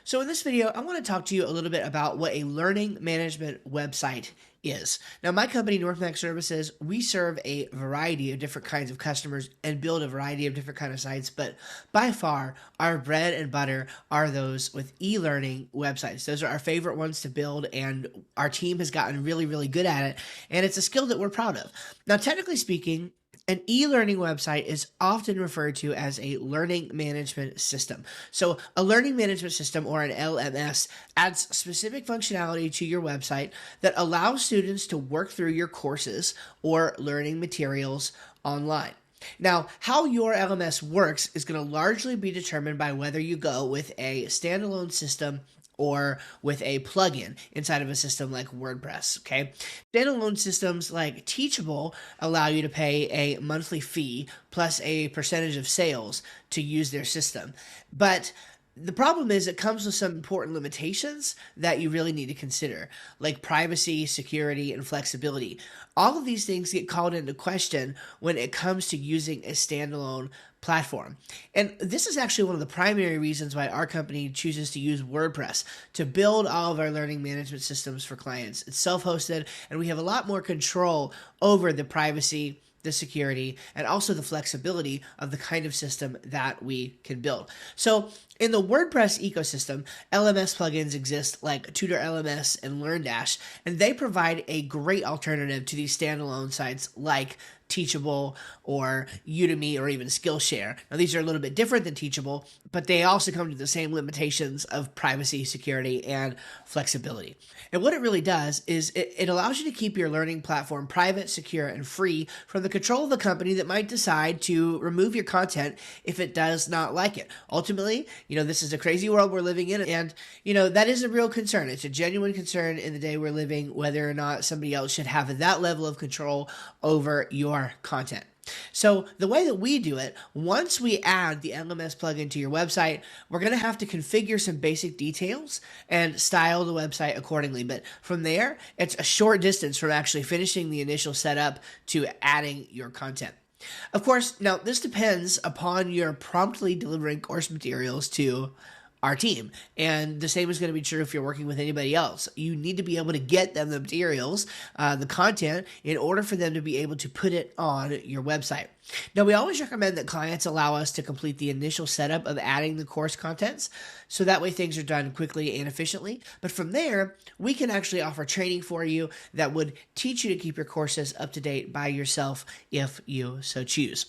So in this video, I want to talk to you a little bit about what a learning management website is. Now, my company, Northmax Services, we serve a variety of different kinds of customers and build a variety of different kind of sites, but by far, our bread and butter are those with e-learning websites. Those are our favorite ones to build, and our team has gotten really, really good at it, and it's a skill that we're proud of. Now, technically speaking, an e-learning website is often referred to as a learning management system. So a learning management system, or an LMS, adds specific functionality to your website that allows students to work through your courses or learning materials online. Now, how your LMS works is going to largely be determined by whether you go with a standalone system or with a plugin inside of a system like WordPress, okay? Standalone systems like Teachable allow you to pay a monthly fee plus a percentage of sales to use their system. But the problem is it comes with some important limitations that you really need to consider, like privacy, security, and flexibility. All of these things get called into question when it comes to using a standalone platform. And this is actually one of the primary reasons why our company chooses to use WordPress to build all of our learning management systems for clients. It's self-hosted, and we have a lot more control over the privacy, the security, and also the flexibility of the kind of system that we can build. So in the WordPress ecosystem, LMS plugins exist like Tutor LMS and LearnDash, and they provide a great alternative to these standalone sites like Teachable or Udemy or even Skillshare. Now, these are a little bit different than Teachable, but they also come to the same limitations of privacy, security, and flexibility. And what it really does is it allows you to keep your learning platform private, secure, and free from the control of a company that might decide to remove your content if it does not like it. Ultimately, this is a crazy world we're living in, and, that is a real concern. It's a genuine concern in the day we're living, whether or not somebody else should have that level of control over your content. So the way that we do it, once we add the LMS plugin to your website, we're going to have to configure some basic details and style the website accordingly. But from there, it's a short distance from actually finishing the initial setup to adding your content. Of course, now this depends upon your promptly delivering course materials to our team. And the same is going to be true if you're working with anybody else. You need to be able to get them the materials, the content, in order for them to be able to put it on your website. Now, we always recommend that clients allow us to complete the initial setup of adding the course contents, so that way things are done quickly and efficiently. But from there, we can actually offer training for you that would teach you to keep your courses up to date by yourself if you so choose.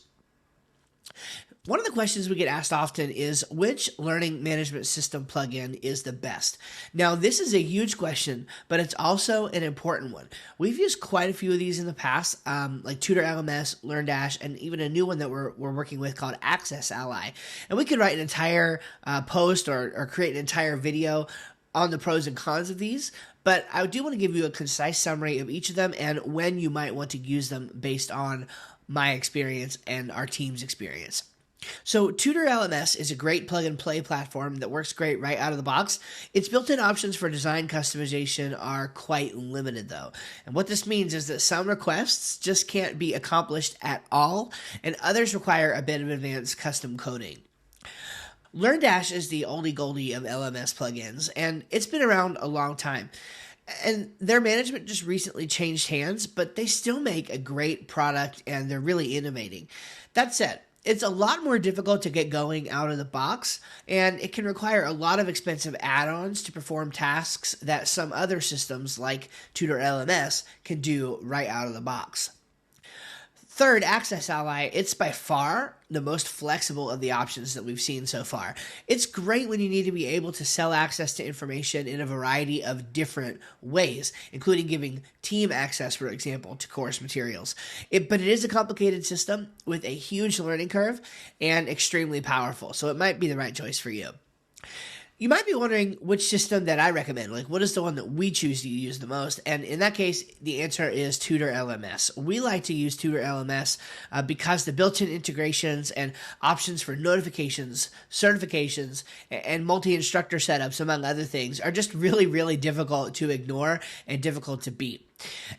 One of the questions we get asked often is which learning management system plugin is the best? Now, this is a huge question, but it's also an important one. We've used quite a few of these in the past, like Tutor LMS, LearnDash, and even a new one that we're working with called Access Ally. And we could write an entire post or create an entire video on the pros and cons of these, but I do want to give you a concise summary of each of them and when you might want to use them based on my experience and our team's experience. So Tutor LMS is a great plug-and-play platform that works great right out of the box. Its built-in options for design customization are quite limited, though. And what this means is that some requests just can't be accomplished at all, and others require a bit of advanced custom coding. LearnDash is the oldie goldie of LMS plugins, and it's been around a long time. And their management just recently changed hands, but they still make a great product, and they're really innovating. That said, it's a lot more difficult to get going out of the box, and it can require a lot of expensive add-ons to perform tasks that some other systems like Tutor LMS can do right out of the box. Third, Access Ally, it's by far the most flexible of the options that we've seen so far. It's great when you need to be able to sell access to information in a variety of different ways, including giving team access, for example, to course materials. But it is a complicated system with a huge learning curve and extremely powerful, so it might be the right choice for you. You might be wondering which system that I recommend, like what is the one that we choose to use the most? And in that case, the answer is Tutor LMS. We like to use Tutor LMS because the built-in integrations and options for notifications, certifications, and multi-instructor setups, among other things, are just really, really difficult to ignore and difficult to beat.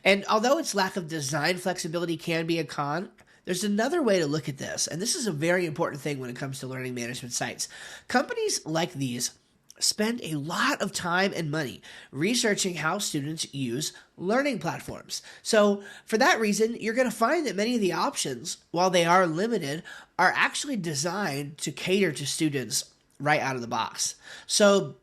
And although its lack of design flexibility can be a con, there's another way to look at this, and this is a very important thing when it comes to learning management sites. Companies like these spend a lot of time and money researching how students use learning platforms. So, for that reason, you're going to find that many of the options, while they are limited, are actually designed to cater to students right out of the box. So,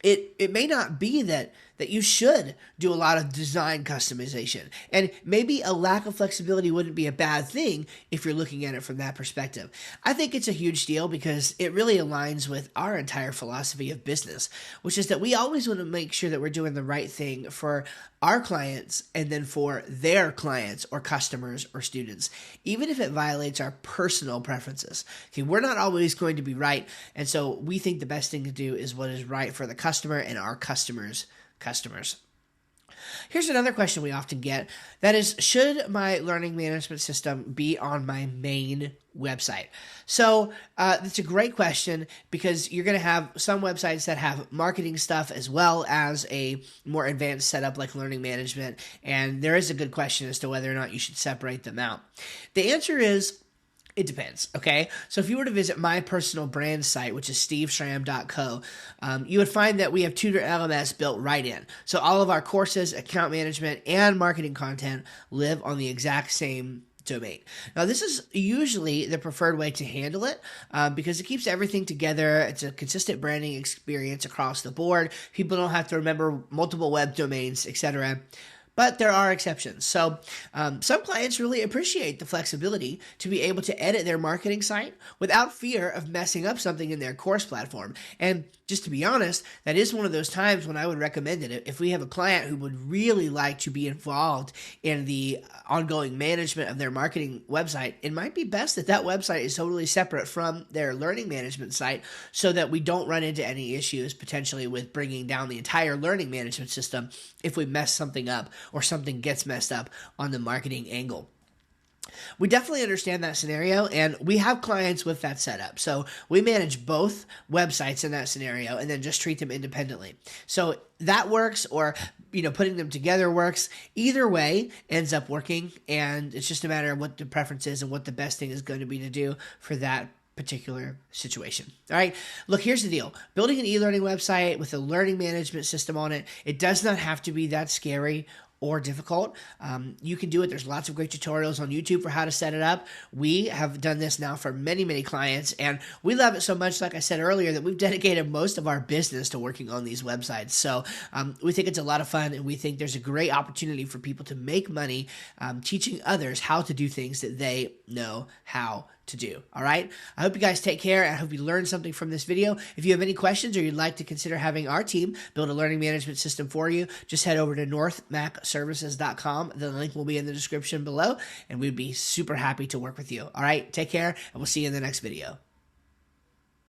it may not be that you should do a lot of design customization. And maybe a lack of flexibility wouldn't be a bad thing if you're looking at it from that perspective. I think it's a huge deal because it really aligns with our entire philosophy of business, which is that we always want to make sure that we're doing the right thing for our clients and then for their clients or customers or students, even if it violates our personal preferences. Okay, we're not always going to be right, and so we think the best thing to do is what is right for the customer and our customers. Here's another question we often get. That is, should my learning management system be on my main website? So that's a great question because you're going to have some websites that have marketing stuff as well as a more advanced setup like learning management. And there is a good question as to whether or not you should separate them out. The answer is, it depends, okay? So if you were to visit my personal brand site, which is steveshram.co, you would find that we have Tutor LMS built right in. So all of our courses, account management, and marketing content live on the exact same domain. Now, this is usually the preferred way to handle it because it keeps everything together. It's a consistent branding experience across the board. People don't have to remember multiple web domains, etc. But there are exceptions. So some clients really appreciate the flexibility to be able to edit their marketing site without fear of messing up something in their course platform. And just to be honest, that is one of those times when I would recommend it. If we have a client who would really like to be involved in the ongoing management of their marketing website, it might be best that that website is totally separate from their learning management site so that we don't run into any issues potentially with bringing down the entire learning management system if we mess something up or something gets messed up on the marketing angle. We definitely understand that scenario, and we have clients with that setup. So we manage both websites in that scenario and then just treat them independently. So that works, or putting them together works. Either way ends up working, and it's just a matter of what the preference is and what the best thing is going to be to do for that particular situation. All right. Look, here's the deal. Building an e-learning website with a learning management system on it, it does not have to be that scary or difficult. You can do it. There's lots of great tutorials on YouTube for how to set it up. We have done this now for many, many clients, and we love it so much, like I said earlier, that we've dedicated most of our business to working on these websites. So we think it's a lot of fun, and we think there's a great opportunity for people to make money teaching others how to do things that they know how to do. All right. I hope you guys take care. I hope you learned something from this video. If you have any questions or you'd like to consider having our team build a learning management system for you, just head over to northmacservices.com. The link will be in the description below, and we'd be super happy to work with you. All right. Take care, and we'll see you in the next video.